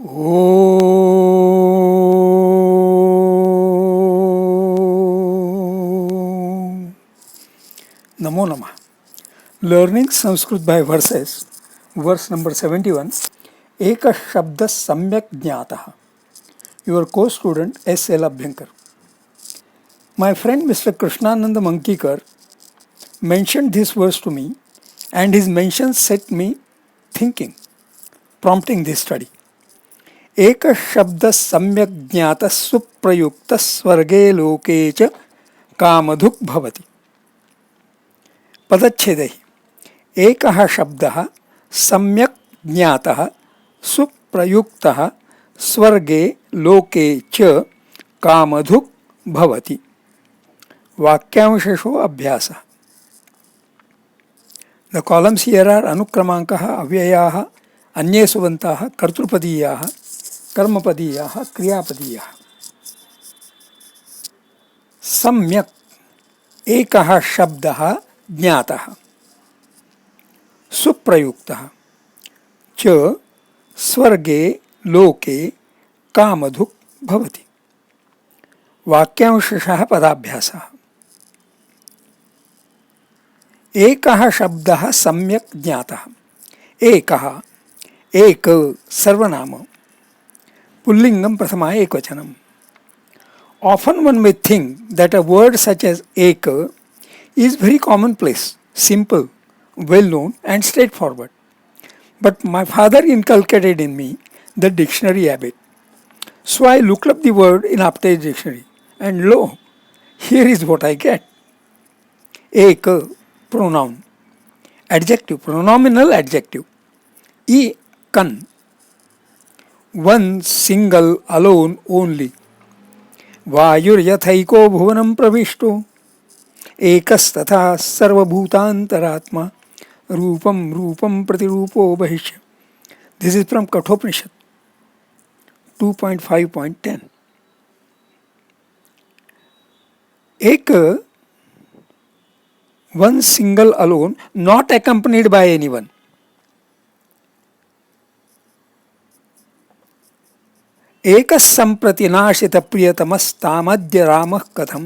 Om Namo Namah. Learning Sanskrit by verses, verse number 71. Eka Shabda Samyak Jnataha. Your co-student S.L. Abhyankar. My friend Mr. Krishnanand Mankikar mentioned this verse to me, and his mention set me thinking, prompting this study. एक शब्द सम्यक ज्ञात सुप्रयुक्त स्वर्गे लोके च कामधुक् भवति. पदच्छेदे एकः शब्दः सम्यक ज्ञातः सुप्रयुक्तः स्वर्गे लोके च कामधुक् भवति. वाक्यांशेषु अभ्यासः. द कॉलम्स हियर आर अनुक्रमांकः अव्ययाः अन्ये सुबन्ताः कर्तृपदीयाः कर्मपदीयाः क्रियापदीयाः. सम्यक् एकः शब्दः ज्ञातः सुप्रयुक्तः च स्वर्गे लोके कामधुक् भवति. वाक्यांशः पदाभ्यासः. एकः शब्दः सम्यक् ज्ञातः. एकः एक सर्वनाम पुल्लिंगम प्रथमा एकवचनम. Often one may think that a word such as ek is very commonplace, simple, well known and straightforward. But my father inculcated in me the dictionary habit. So I looked up the word in Aptay's dictionary, and lo, here is what I get. Ek, pronoun, adjective, pronominal adjective. Ekan, one, single, alone, only. वायुर्यथैको भुवनं प्रविष्टो एकस्तथा सर्वभूतान्तरात्मा रूपं रूपं प्रतिरूपो बहिष्य. This is from Kathopanishad 2.5.10. Ek, one, single, alone, not accompanied by anyone. एक संप्रति नाशित प्रियतमस्तामद्य रामः कथम.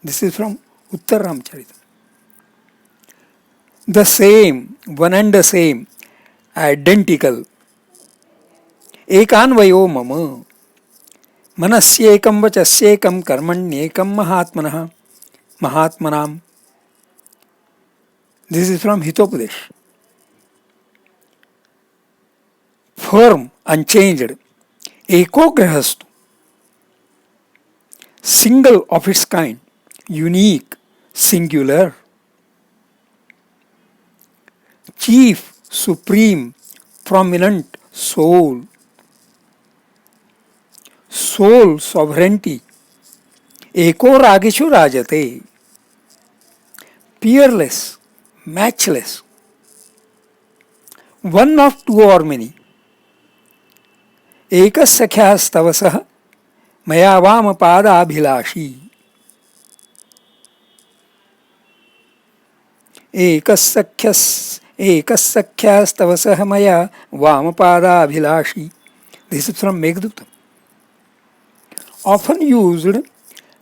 This is from Uttar Ramcharit. The same, one and the same, identical. एकान्वयो मम मनस्येकं वचस्येकं कर्मण्येकं महात्मनः महात्मनाम्. This is from Hitopadesha. Firm, unchanged. एको गृहस्थु, single of its kind, unique, singular. Chief, supreme, prominent, soul. Soul, sovereignty. एको रागिषु राजते. Peerless, matchless. One of two or many. एकसख्यास्तवसः मया वामपादाभिलाषी. एकसख्यास्तवसः मया वामपादाभिलाषी. This is from Meghdut. Often used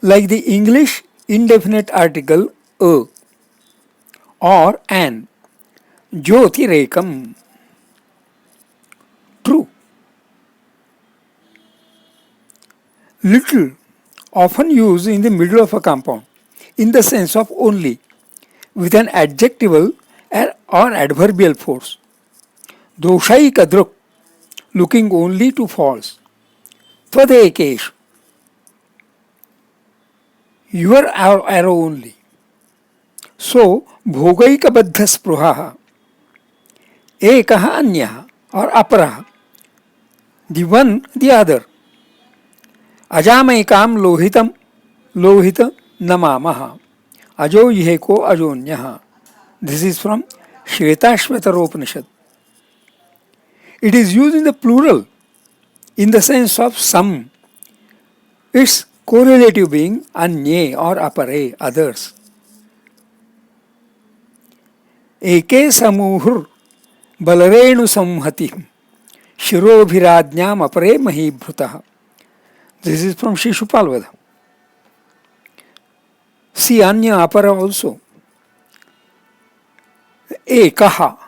like the English indefinite article a or an. Jyotirekam, true. Little, often used in the middle of a compound, in the sense of only, with an adjectival or adverbial force. Doshaikadruk, looking only to faults. Tvadekesh, your arrow only. So, bhogaikabadha spruhaha, ekaha anyaha or aparaha, the one, the other. अजामैकाम लोहितम लोहित नमामः. अजो येको अजोन्यः. This is from Shvetashvataropanishad. It is used in the plural in the sense of some, its correlative being अन्ये or अपरे, others. एके समूहुर बलरेणु संहति शिरोभिराज्ञाम अपरे महीभृतः. This is from Shishupal Vada. See Anya Apara also. Ekaha,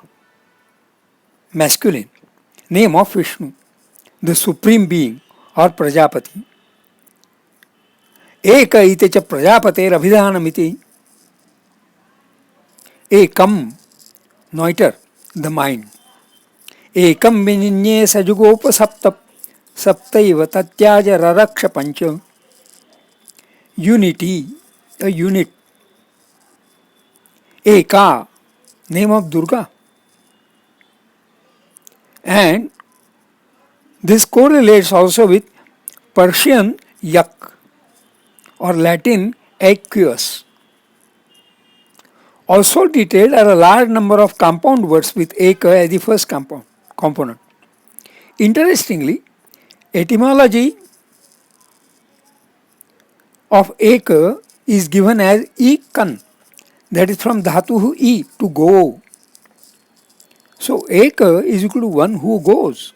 masculine, name of Vishnu, the supreme being or Prajapati. Eka ite cha Prajapater abhidhanamiti. Ekam, noiter, the mind. Ekam vininye sajugopa saptap saptaiva tatyaja raraksha pancha. Unity, a unit. Eka, name of Durga. And this correlates also with Persian yak or Latin aqueous. Also detailed are a large number of compound words with eka as the first component. Interestingly, etymology of eka is given as ikan, that is from dhatuhu e, to go. So eka is equal to one who goes.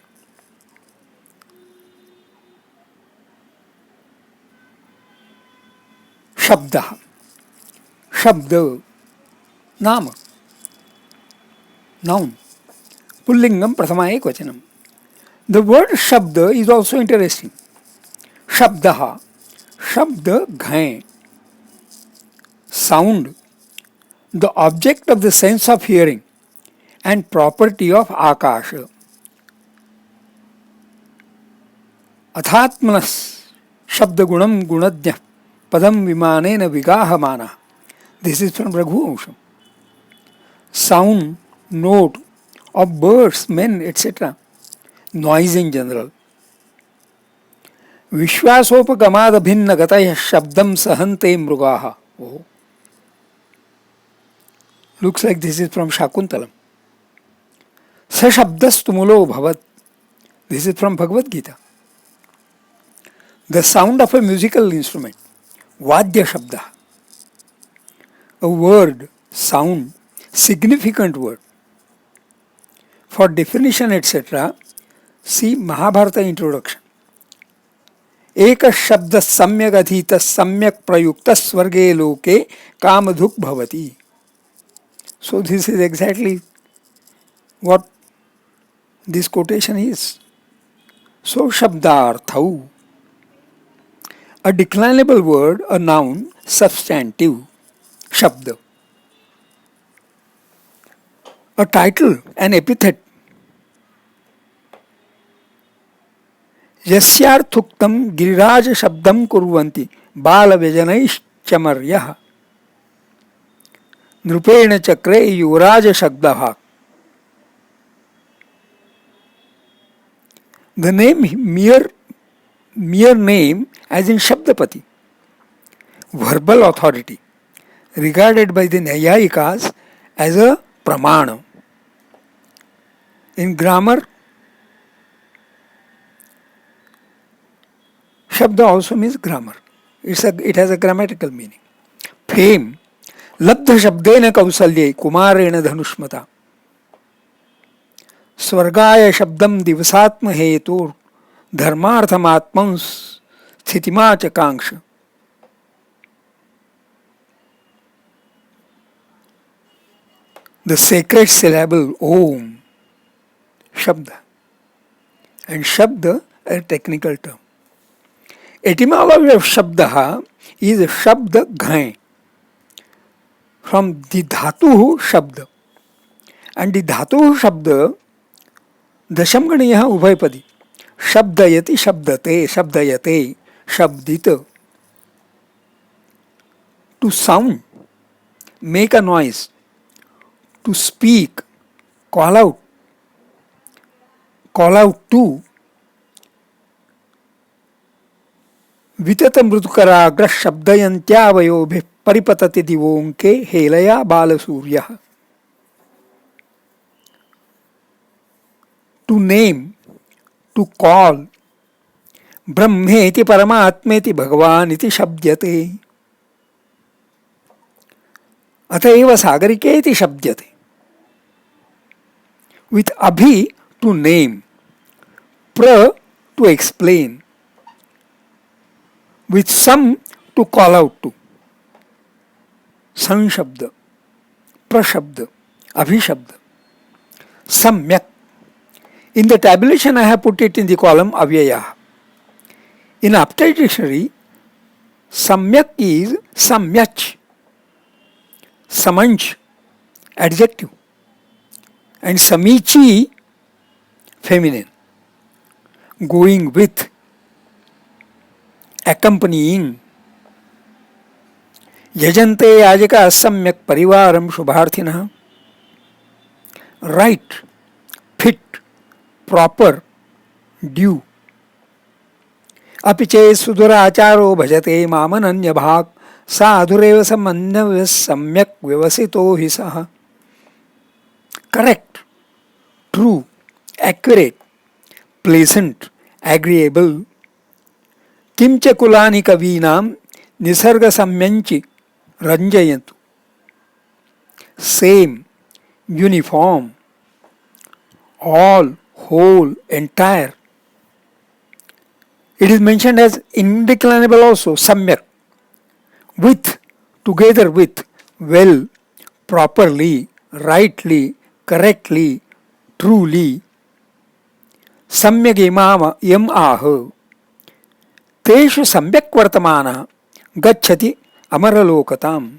Shabda, shabda, nama, noun, pullingam prathama ekvachanam. The word shabda is also interesting. Shabdaha, shabda ghai, sound, the object of the sense of hearing and property of akasha. Athatmanas, shabda gunam gunadnya, padam vimanena vigahamana. This is from Raghuvamsham. Sound, note of birds, men, etc. Noise in general. Vishwasopagamaad bhinna gataya shabdam sahante mrugaha. Oh. Looks like this is from Shakuntalam. Sa shabdastumulo bhavat. This is from Bhagavad Gita. The sound of a musical instrument. Vadya shabda. A word, sound, significant word. For definition, etc., see Mahabharata introduction. Eka shabda samyak adhita samyak prayukta swarge loke kamadhuk bhavati. So this is exactly what this quotation is. So shabdarthau, a declinable word, a noun, substantive, shabda. A title, an epithet. Yasyarthuktam giriraj shabdam kurvanti bala vyajanaischamaryah nrupena chakre yuraj shabdavak. The name mere name as in Shabdapati, verbal authority, regarded by the Nyayikas as a pramana. In grammar, Shabda also means grammar. It has a grammatical meaning. Fame, labdha shabdena kausalye kumarena dhanushmata. Swargaya shabdam divasatma hetur dharmarthamatmans sthitima cha kanksha. The sacred syllable Om, Shabda. And Shabda, a technical term. Etymology of Shabdaha is Shabda Ghai, from the Dhatuhu Shabda. And the Dhatuhu Shabda, Dashamganiyaha Ubhaypadi. Shabdayati Shabdate, Shabdayate, Shabdita. To sound, make a noise. To speak, call out to. Vitata mrutukaragra shabdayantyavayobhe paripatati divonke helaya balasurya. To name, to call. Brahmeti paramatmeti bhagavan iti shabdyate. Ataiva sagarike shabdyate. With abhi, to name. Pra to explain, with some to call out to. Sanshabda, Prashabda, Abhishabda, Samyak. In the tabulation I have put it in the column Avyaya. In Aptite Dictionary, Samyak is Samyach, Samanch, adjective, and Samichi, feminine, going with, accompanying. यजन्ते याजका सम्यक परिवारम शुभार्थिनः. Right, fit, proper, due. अपि चेत् सुदुराचारो भजते मामनन्य भाग साधुरेव समन्वय सम्यक व्यवसितो हि सः. Correct, true, accurate, pleasant, agreeable. किंच कुलानि कवीनां निसर्ग सम्यंचि रंजयन्तु. Same, uniform, all, whole, entire. It is mentioned as indeclinable also, samyak, with, together with, well, properly, rightly, correctly, truly. Samyak yam ah. Teshu samyak vartamana gacchati amaralokatam.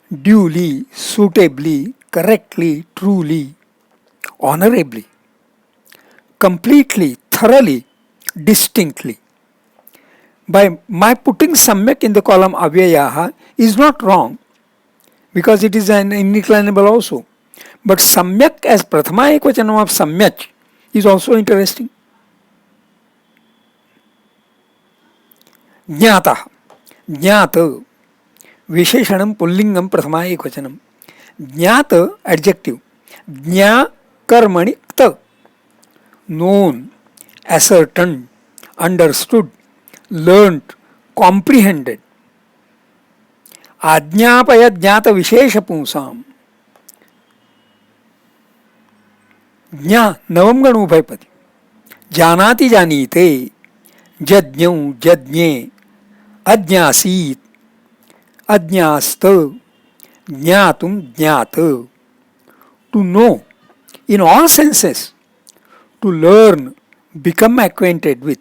Duly, suitably, correctly, truly, honorably, completely, thoroughly, distinctly. By my putting samyak in the column avyayaha is not wrong, because it is an indeclinable also. But samyak as prathama ekvachanam of samyach is also interesting. Jnata, jnata, विशेषणम पुल्लिंगम प्रथमा एकवचनम. ज्ञात adjective. ज्ञा कर्मणि क्त, known, ascertained, understood, learnt, comprehended. आज्ञापय ज्ञात विशेष पुंसाम. ज्ञा नवम गण उभयपदी. जानाति जानीते, जज्ञौ जज्ञे, अज्ञासीत, अज्ञास्त, ज्ञातुम ज्ञात. To know in all senses, to learn, become acquainted with.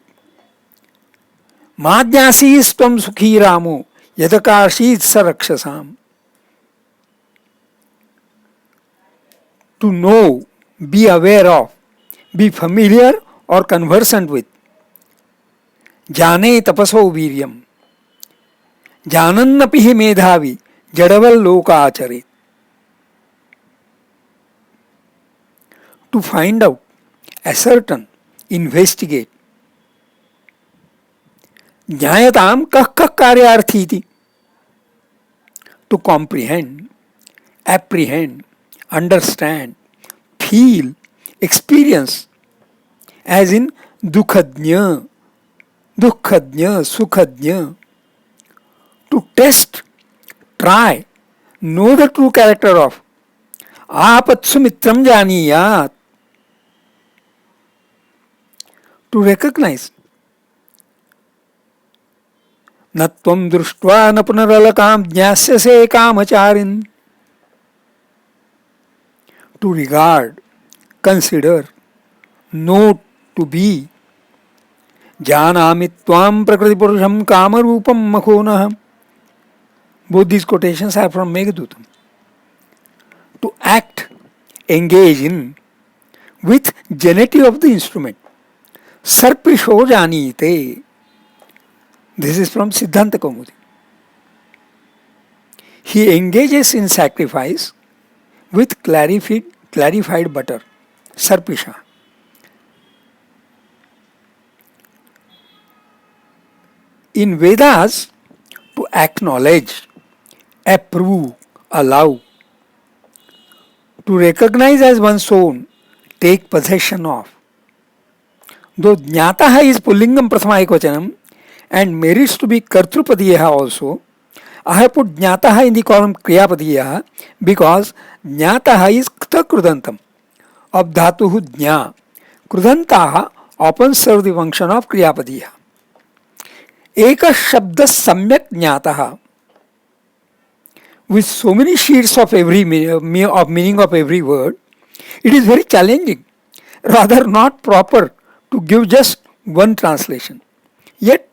माज्ञासीस्त्वं सुखी रामो यदकाशीत् स रक्षसाम. To know, be aware of, be familiar or conversant with. जाने तपसो वीर्यम. जानन्नपि हि मेधावी जडवल्लोकाचरेत्. To find out, ascertain, investigate. ज्ञायताम कः कः कार्यार्थी इति. To comprehend, apprehend, understand, feel, experience, as in दुखज्ञ, दुःखज्ञ, सुखज्ञ. To test, try, know the true character of. आपत्सु Mitram जानीयात्. To recognize. न त्वं दृष्ट्वा न पुनरलकां ज्ञास्यसे कामचारिन्. To regard, consider, note, to be. जानामि त्वां प्रकृतिपुरुषं कामरूपं मखोनः. Both these quotations are from Meghadutam. To act, engage in, with genitive of the instrument. Sarpisho janite. This is from Siddhanta Kaumudi. He engages in sacrifice with clarified butter. Sarpisha. In Vedas, to acknowledge, approve, allow. To recognize as one's own, take possession of. Though jnataha is pullingam prathama ekvachanam and merits to be kartrupadiyaha also, I have put jnataha in the column kriyapadiyaha because jnataha is kta krudantam of dhatuhu jna. कृदंताः often serve the function of क्रियापदीयः. एकः शब्दः सम्यक् ज्ञातः with so many sheets of meaning of every word, it is very challenging, rather not proper to give just one translation. Yet,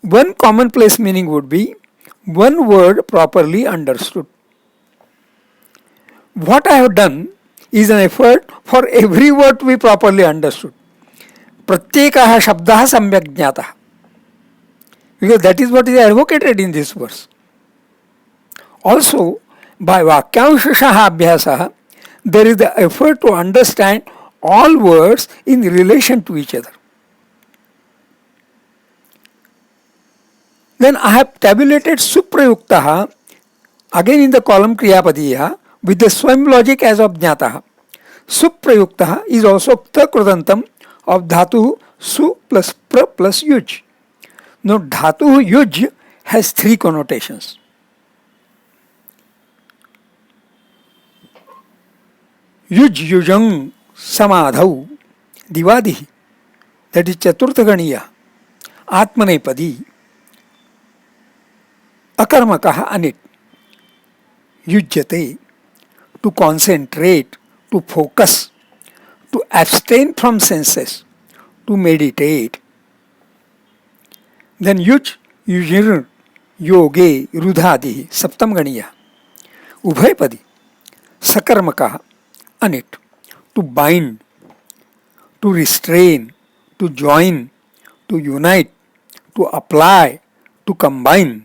one commonplace meaning would be one word properly understood. What I have done is an effort for every word to be properly understood. प्रत्येकः शब्दः सम्यक् ज्ञातः, because that is what is advocated in this verse. Also, by Vakyanshashaha Abhyasah, there is the effort to understand all words in relation to each other. Then I have tabulated Suprayuktaha again in the column Kriyapadiya with the Swam logic as of Jnataha. Suprayuktaha is also Pta Krudantam of Dhatu Su plus Pra plus Yuj. Now Dhatu Yuj has three connotations. युज युजंग समाधौ दिवादि, that is चतुर्थगणीय. आत्मनेपदी अकर्मकः अनिट. युज्यते, to concentrate, to focus, to abstain from senses, to meditate. Then युज युजिर योगे रुधादि सप्तम गणीय. उभयपदी सकर्मकः अनिट, to bind, to restrain, to join, to unite, to apply, to combine.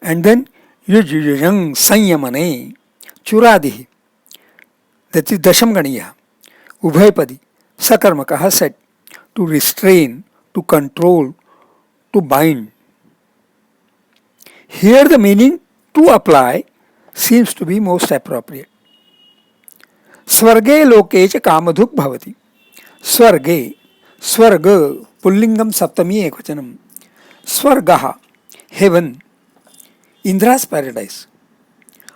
And then yujujang sanyamane churadihi, that is dasham ganiya. Ubhaypadi sakarmakaha said, to restrain, to control, to bind. Here the meaning to apply seems to be most appropriate. स्वर्गे लोके च कामधुक् भवति. स्वर्गे, स्वर्ग पुल्लिंगम सप्तमी एकवचनम. स्वर्गः, haven, इंद्रास paradise.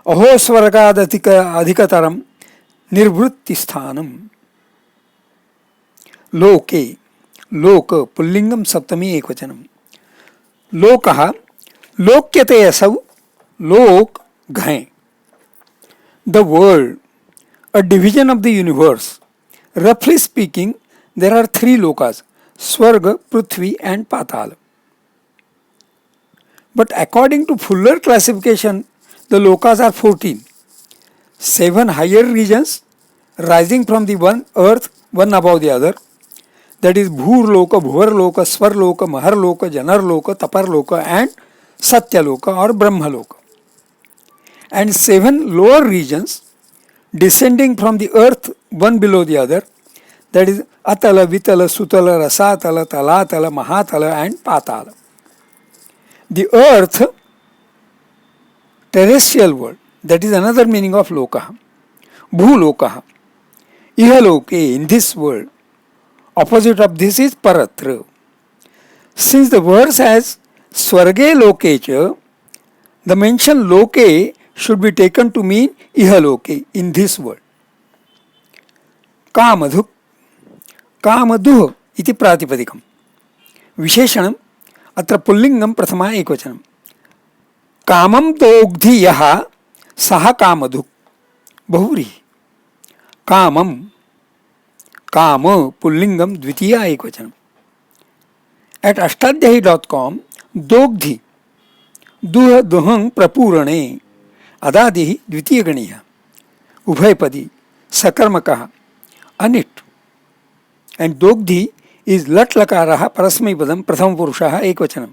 अहो स्वर्गादधिक अधिकतरम निर्वृत्ति स्थानम. लोके, लोक पुल्लिंगम सप्तमी एकवचनम. लोकः, लोक्यते असौ, लोक घय. The world, a division of the universe. Roughly speaking, there are three lokas: Swarga, Prithvi and Patal. But according to fuller classification, the lokas are 14. 7 higher regions rising from the one earth, one above the other. That is Bhurloka, Bhuvarloka, Swarloka, Maharloka, Janarloka, Taparloka and Satyaloka or Brahmaloka. And 7 lower regions descending from the earth one below the other, that is Atala, Vitala, Sutala, Rasatala, Talatala, Mahatala and Patala. The earth, terrestrial world, that is another meaning of Lokaha. Bhulokaha, Ihaloke, in this world. Opposite of this is Paratra. Since the verse has Swarge Lokecha, the mention Loke should be taken to mean ihaloke, in this world. कामधुक्, कामधुः इति प्रातिपदिकम्. विशेषणम् अत्र पुल्लिंगं प्रथमा एकवचनं. कामं दोग्धि यः सः कामधुक्, बहुव्रीहि. कामं, काम पुल्लिंगं द्वितीया एकवचनं. At ashtadhyayi.com, दोग्धि, दुह दुहं प्रपूरणे, अदादि द्वितीय गणीय. उभयपदी सकर्मकः अनिट. एंड दोग्धि इज लट लकारः परस्मैपदं प्रथम पुरुषः एकवचनं.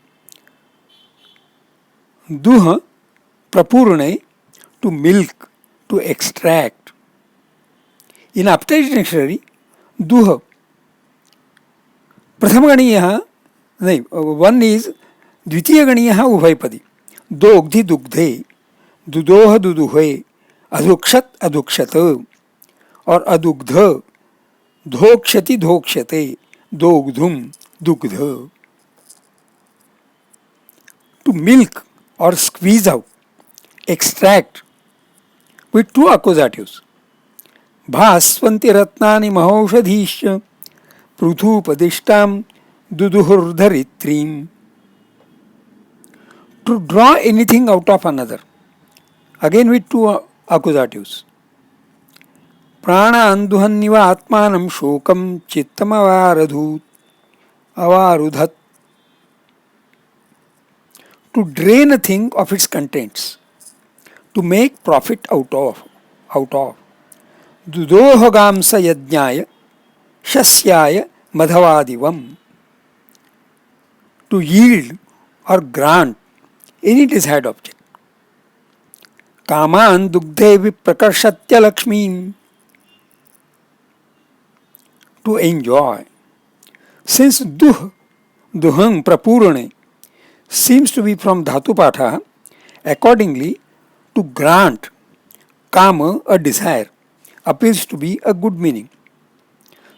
दुह प्रपूरणे, to milk, to extract. In Apte's dictionary दुह प्रथम गणीयः नहीं, वन इज द्वितीय गणीयः उभयपदी. दोग्धि दुग्धे, दुदोह दुदुहे, अधुक्षत अधुक्षत और अदुग्ध, धोक्षति धोक्षते, दोग्धुम दुग्ध. To milk or squeeze out, extract, with two accusatives. Bhasvanti ratnani mahaushadhisya पृथुपदिष्टां दुदुहुर्धरित्रीं. To draw anything out of another, again with two accusatives. प्राणान्धुहन्निव आत्मानं शोकं चित्तमवारुधत्. To drain a thing of its contents, to make profit out of. Dudohogamsa yajnaya shasyaya madhavadivam. To yield or grant any desired object. Kaman dugdhe viprakarshitya lakshmin. To enjoy. Since duhang prapurane seems to be from dhatu patha, accordingly to grant, kama, a desire, appears to be a good meaning.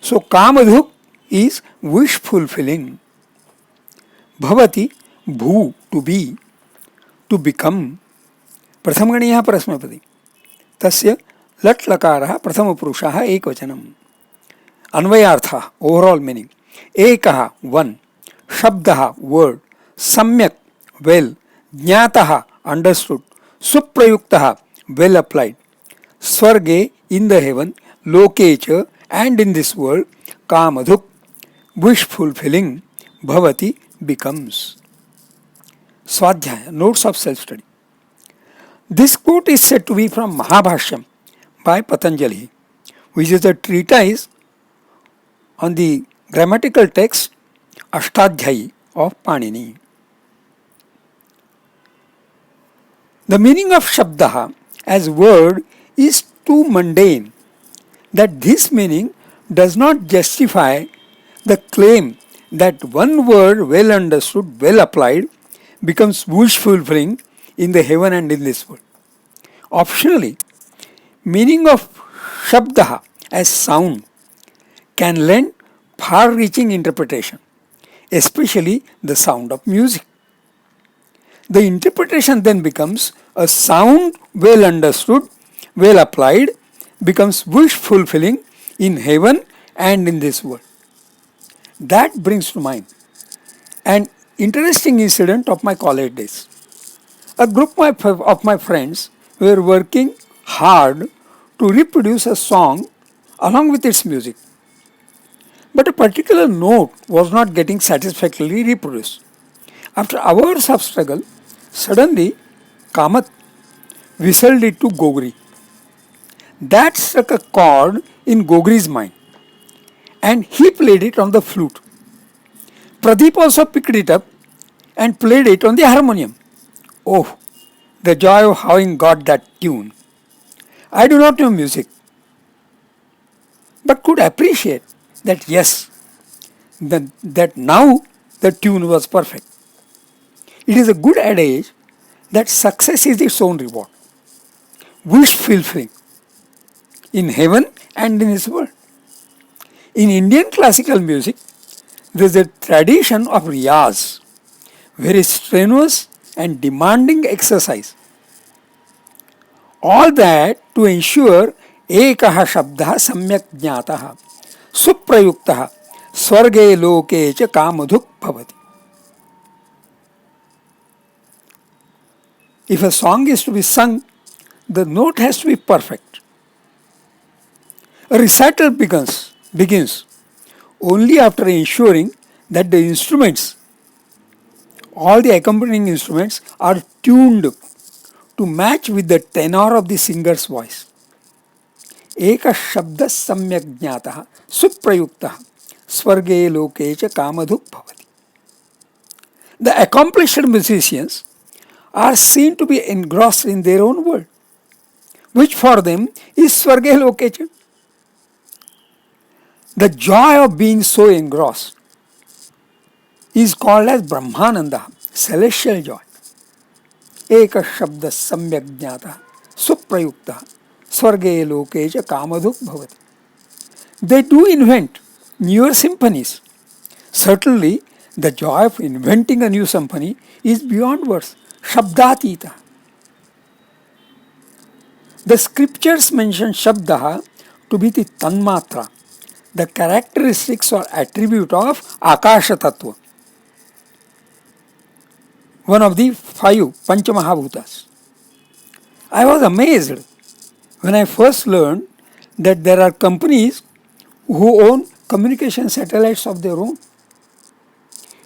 So kamadhuk is wish fulfilling. Bhavati, bhu, to be, to become. प्रथमगणीयः परस्मैपदी. तस्य लट् लकारः प्रथमपुरुषः एकवचनम्. अन्वयार्थः, overall meaning. एकः, one. शब्दः, word. सम्यक्, वेल. ज्ञातः, अंडरस्टूड. सुप्रयुक्तः, वेल अप्लाइड. स्वर्गे, इन द हेवन. लोके च, एंड इन दिस वर्ल्ड. कामधुक्, विश फुलफिलिंग. भवति, बिकम्स. स्वाध्याय, notes of self study. This quote is said to be from Mahabhashyam by Patanjali, which is a treatise on the grammatical text Ashtadhyayi of Panini. The meaning of Shabdaha as word is too mundane that this meaning does not justify the claim that one word well understood, well applied, becomes wish fulfilling in the heaven and in this world. Optionally, meaning of Shabdaha as sound can lend far-reaching interpretation, especially the sound of music. The interpretation then becomes a sound well understood, well applied, becomes wish fulfilling in heaven and in this world. That brings to mind an interesting incident of my college days. A group of my friends were working hard to reproduce a song along with its music. But a particular note was not getting satisfactorily reproduced. After hours of struggle, suddenly Kamath whistled it to Gogri. That struck a chord in Gogri's mind and he played it on the flute. Pradeep also picked it up and played it on the harmonium. Oh, the joy of having got that tune. I do not know music, but could appreciate that yes, that now the tune was perfect. It is a good adage that success is its own reward. Wish fulfilling in heaven and in this world. In Indian classical music, there is a tradition of riyaz, very strenuous and demanding exercise. All that to ensure ekah shabdah samyak jnatah suprayuktah swarge loke cha kamadhuk bhavati. If a song is to be sung, the note has to be perfect. A recital begins only after ensuring that the instruments, all the accompanying instruments, are tuned to match with the tenor of the singer's voice. Eka shabda samyak jnatah suprayuktah swarge loke cha kamadhuk bhavati. The accomplished musicians are seen to be engrossed in their own world, which for them is swarge loke cha. The joy of being so engrossed is called as Brahmananda, celestial joy. Eka shabda samyak jnata suprayukta swarge loke cha kamadhuk bhavati. They do invent newer symphonies. Certainly, the joy of inventing a new symphony is beyond words, shabdatita. The scriptures mention shabdaha to be the tanmatra, the characteristics or attribute of Akasha Tattva, one of the five Panchamahabhutas. I was amazed when I first learned that there are companies who own communication satellites of their own.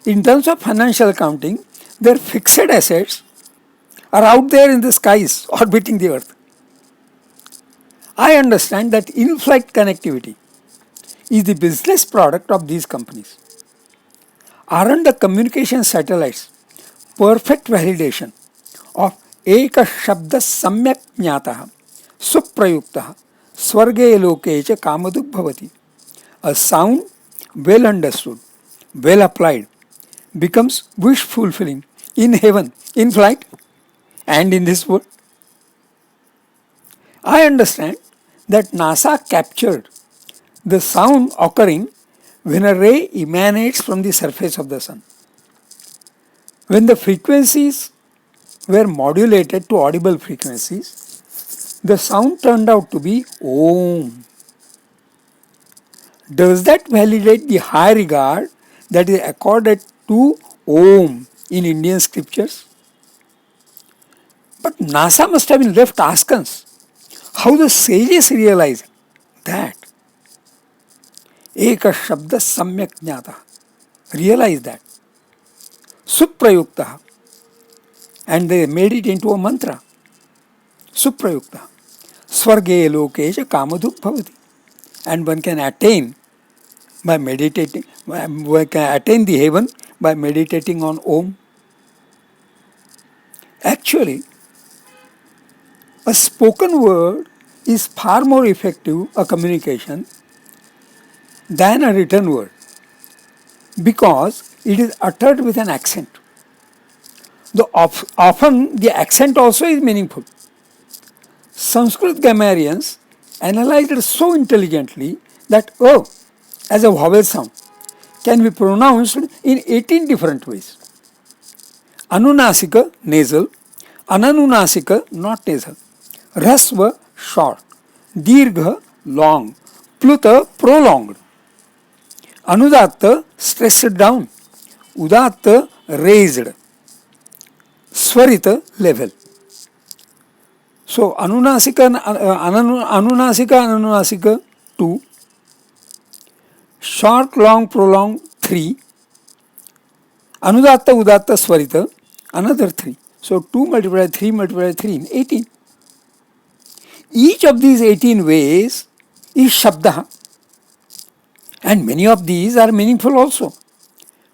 In terms of financial accounting, their fixed assets are out there in the skies orbiting the earth. I understand that in-flight connectivity is the business product of these companies. Aren't the communication satellites perfect validation of Eka Shabda Samyak Jnatah Suprayuktah Swarge Loke Cha Kamaduk Bhavati? A sound well understood, well applied, becomes wish fulfilling in heaven, in flight, and in this world. I understand that NASA captured the sound occurring when a ray emanates from the surface of the sun. When the frequencies were modulated to audible frequencies, the sound turned out to be Om. Does that validate the high regard that is accorded to Om in Indian scriptures? But NASA must have been left askance how the sages realized that Eka Shabda Samyak Jnata, realized that Suprayukta, and they made it into a mantra. Suprayukta Swarge Lokesh Kamaduk Bhavati, and one can attain by meditating, one can attain the heaven by meditating on Om. Actually, a spoken word is far more effective a communication than a written word because it is uttered with an accent. Often the accent also is meaningful. Sanskrit grammarians analyzed it so intelligently that O as a vowel sound can be pronounced in 18 different ways. Anunasika nasal, Ananunasika not nasal, Rasva short, Dirgha long, Pluta prolonged, Anudatta stressed down, Udatta raised, Swarita level. So Anunasika, Anunasika 2, short, long, prolonged 3, Anudatta, Udatta, Swarita another 3. So 2 multiplied 3 multiplied 3, 18. Each of these 18 ways is Shabda, and many of these are meaningful also.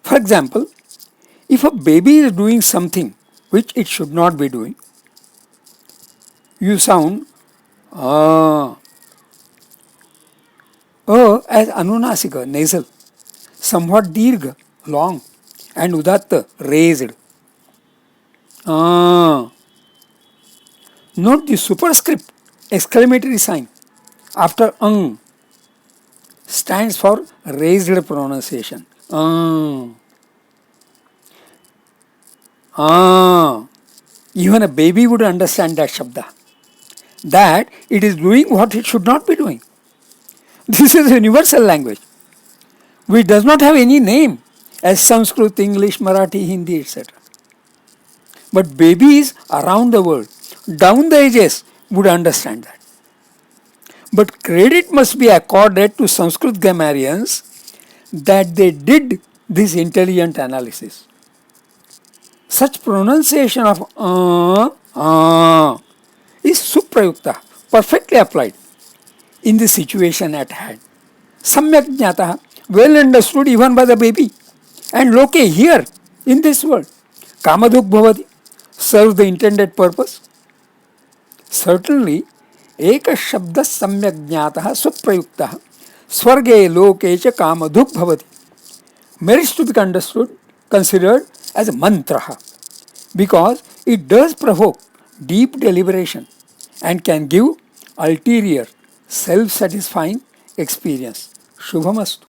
For example, if a baby is doing something which it should not be doing, you sound as Anunasika, nasal, somewhat Dirgha, long, and Udatta, raised. Note the superscript, exclamatory sign, after stands for raised pronunciation. Even a baby would understand that Shabda, that it is doing what it should not be doing. This is a universal language which does not have any name as Sanskrit, English, Marathi, Hindi, etc. But babies around the world, down the ages, would understand that. But credit must be accorded to Sanskrit grammarians that they did this intelligent analysis. Such pronunciation of is suprayukta, perfectly applied in the situation at hand. Samyak jnatah, well understood even by the baby. And loke, here, in this world, kamaduk bhavati, serves the intended purpose. Certainly, eka shabda samyak jnatah suprayuktah swarge loke cha kamaduk bhavati merits to be understood, considered as a mantra, because it does provoke deep deliberation and can give ulterior, self-satisfying experience. Shubhamastu.